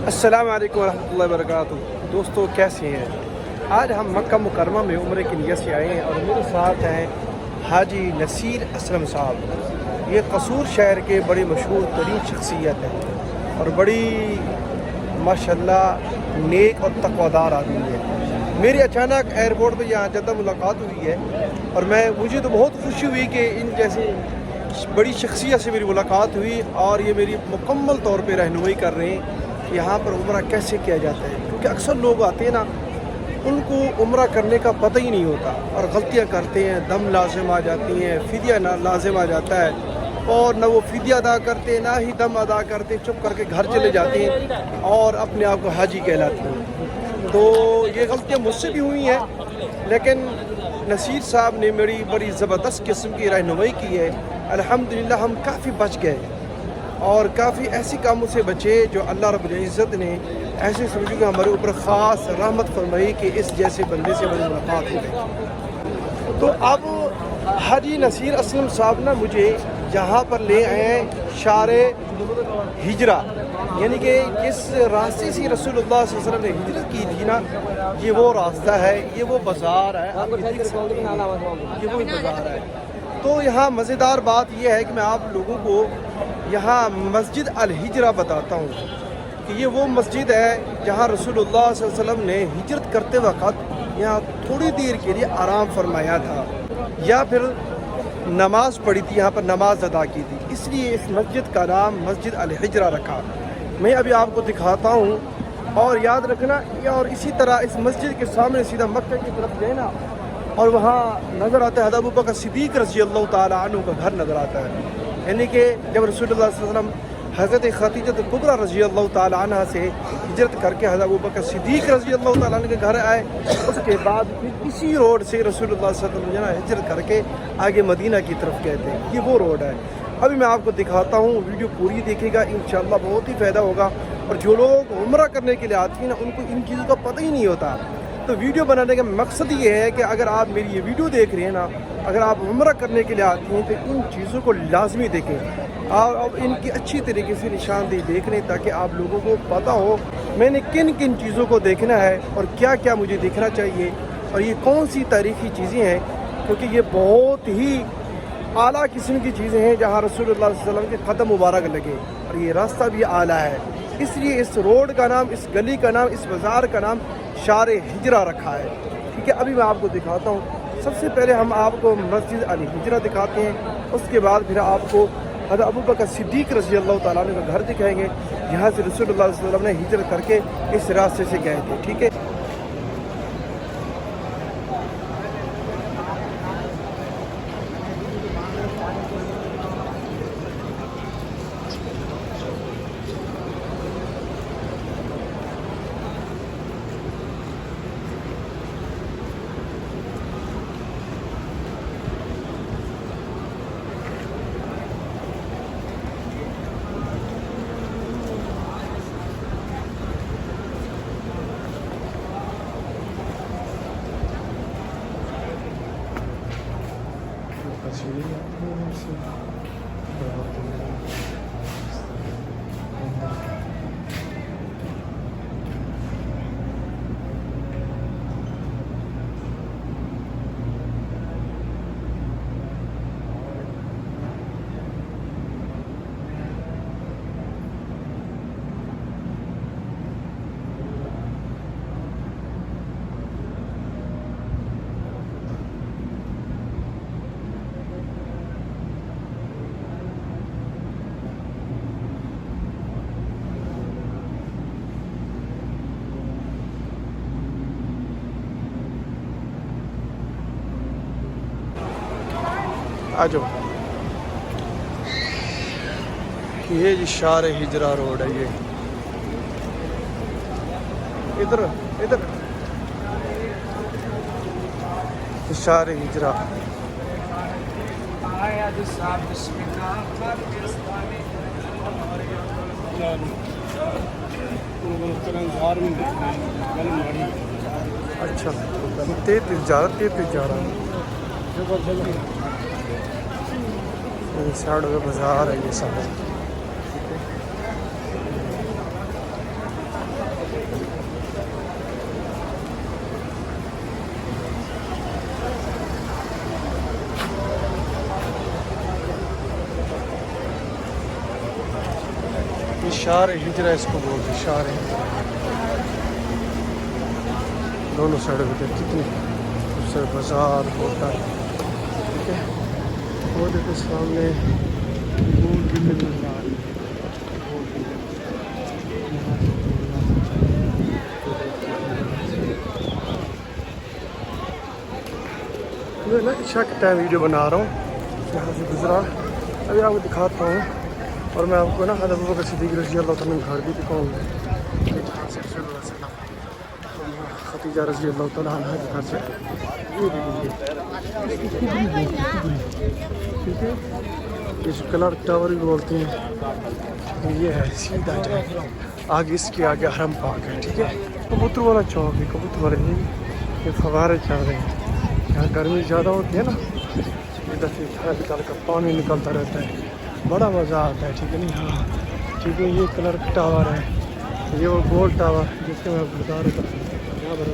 السلام علیکم ورحمۃ اللہ وبرکاتہ۔ دوستو کیسے ہیں؟ آج ہم مکہ مکرمہ میں عمرے کی نیت سے آئے ہیں اور میرے ساتھ ہیں حاجی نصیر اسلم صاحب۔ یہ قصور شہر کے بڑی مشہور ترین شخصیت ہے اور بڑی ماشاءاللہ نیک اور تقویدار آدمی ہے۔ میری اچانک ایئرپورٹ پہ یہاں جدہ ملاقات ہوئی ہے اور مجھے تو بہت خوشی ہوئی کہ ان جیسے بڑی شخصیت سے میری ملاقات ہوئی اور یہ میری مکمل طور پہ رہنمائی کر رہے ہیں یہاں پر عمرہ کیسے کیا جاتا ہے، کیونکہ اکثر لوگ آتے ہیں نا، ان کو عمرہ کرنے کا پتہ ہی نہیں ہوتا اور غلطیاں کرتے ہیں، دم لازم آ جاتی ہیں، فدیہ لازم آ جاتا ہے اور نہ وہ فدیہ ادا کرتے نہ ہی دم ادا کرتے، چپ کر کے گھر چلے جاتے ہیں اور اپنے آپ کو حاجی کہلاتے ہیں۔ تو یہ غلطیاں مجھ سے بھی ہوئی ہیں، لیکن نصیر صاحب نے میری بڑی زبردست قسم کی رہنمائی کی ہے۔ الحمدللہ ہم کافی بچ گئے اور کافی ایسی کاموں سے بچے جو اللہ رب العزت نے ایسے سمجھو کہ ہمارے اوپر خاص رحمت فرمائی کہ اس جیسے بندے سے ہماری ملاقات ہو گئی۔ تو اب حاجی نصیر اسلم صاحب نے مجھے یہاں پر لے آئے ہیں شار ہجرہ، یعنی کہ جس راستے سے رسول اللہ صلی اللہ علیہ وسلم نے ہجرت کی تھی نا، یہ وہ راستہ ہے، یہ وہ بازار ہے، آپ دیکھ سکتے ہیں یہ وہ بازار ہے۔ تو یہاں مزیدار بات یہ ہے کہ میں آپ لوگوں کو یہاں مسجد الہجرہ بتاتا ہوں کہ یہ وہ مسجد ہے جہاں رسول اللہ صلی اللہ علیہ وسلم نے ہجرت کرتے وقت یہاں تھوڑی دیر کے لیے آرام فرمایا تھا یا پھر نماز پڑھی تھی، یہاں پر نماز ادا کی تھی، اس لیے اس مسجد کا نام مسجد الہجرہ رکھا۔ میں ابھی آپ کو دکھاتا ہوں اور یاد رکھنا، اور اسی طرح اس مسجد کے سامنے سیدھا مکہ کی طرف گئے نا اور وہاں نظر آتا ہے حضرت ابوبکر صدیق رضی اللہ تعالیٰ عنہ کا گھر نظر آتا ہے، یعنی کہ جب رسول اللہ صلی اللہ علیہ وسلم حضرت خدیجہ کبریٰ رضی اللہ تعالیٰ عنہ سے ہجرت کر کے حضرت ابوبکر صدیق رضی اللہ تعالیٰ عنہ کے گھر آئے، اس کے بعد پھر اسی روڈ سے رسول اللہ صلی اللہ علیہ وسلم ہجرت کر کے آگے مدینہ کی طرف گئے تھے۔ یہ وہ روڈ ہے۔ ابھی میں آپ کو دکھاتا ہوں، ویڈیو پوری دیکھے گا، انشاءاللہ بہت ہی فائدہ ہوگا۔ اور جو لوگ عمرہ کرنے کے لیے آتے ہیں نا، ان کو ان چیزوں کا پتہ ہی نہیں ہوتا۔ تو ویڈیو بنانے کا مقصد یہ ہے کہ اگر آپ میری یہ ویڈیو دیکھ رہے ہیں نا، اگر آپ عمرہ کرنے کے لیے آتی ہیں تو ان چیزوں کو لازمی دیکھیں اور ان کی اچھی طریقے سے نشاندہی دیکھ لیں تاکہ آپ لوگوں کو پتہ ہو میں نے کن کن چیزوں کو دیکھنا ہے اور کیا کیا مجھے دیکھنا چاہیے اور یہ کون سی تاریخی چیزیں ہیں، کیونکہ یہ بہت ہی اعلیٰ قسم کی چیزیں ہیں جہاں رسول اللہ صلی اللہ علیہ وسلم کے قدم مبارک لگے، اور یہ راستہ بھی اعلیٰ ہے، اس لیے اس روڈ کا نام، اس گلی کا نام، اس بازار کا نام شار ہجرہ رکھا ہے۔ ٹھیک ہے، ابھی میں آپ کو دکھاتا ہوں۔ سب سے پہلے ہم آپ کو مسجد الہجرہ دکھاتے ہیں، اس کے بعد پھر آپ کو حضرت ابوبکر صدیق رضی اللہ تعالیٰ عنہ کا گھر دکھائیں گے، جہاں سے رسول اللہ صلی اللہ علیہ وسلم نے ہجرت کر کے اس راستے سے گئے تھے۔ ٹھیک ہے، آ جاؤ۔ یہ جی شار ہجرہ روڈ ہے، یہ ادھر شار ہجرہ۔ اچھا، تیز جا رہا سائڈ میں بازار ہے، یہ سب شار ہجرا اس کو بولتے ہیں، شار ہجرا. دونوں سائڈوں پہ کتنی خوبصورت بازار ہوتا ہے. ٹھیک ہے، وہ دیکھو سامنے گول بلڈنگ نظر آ رہی ہے. میں نا عشاء کے ٹائم ویڈیو بنا رہا ہوں، یہاں سے گزرا. ابھی آپ کو دکھاتا ہوں، اور میں آپ کو نا حضرت ابوبکر صدیق رضی اللہ تعالیٰ عنہ گھر بھی دکھاؤں گا. جہاں سے رسول اللہ صلی اللہ علیہ وسلم ختیجہ رضی اللہ تعالیٰ عنہ کے گھر سے ٹھیک ہے. اس کلر ٹاور بھی بولتے ہیں. یہ ہے سیدھا جائے آگے، اس کے آگے حرم پاک ہے. ٹھیک ہے، کبوتر والا چوک ہے، کبوتر والے یہ فوارے چل رہے ہیں. یہاں گرمی زیادہ ہوتی ہے نا، ادھر سے نکال کر پانی نکلتا رہتا ہے، بڑا مزہ آتا ہے. ٹھیک ہے نا. ہاں ٹھیک ہے، یہ کلر ٹاور ہے، یہ وہ گول ٹاور جس کے میں بتا رہا تھا. یہاں پر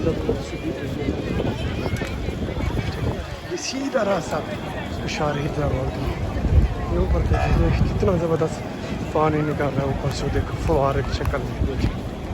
یہ سیدھا راستہ اس کو شار ہجرا بولتے ہیں. یہ اوپر کتنا زبردست پانی نکال رہا ہے اوپر سے، دیکھو فوارے کی شکل میں.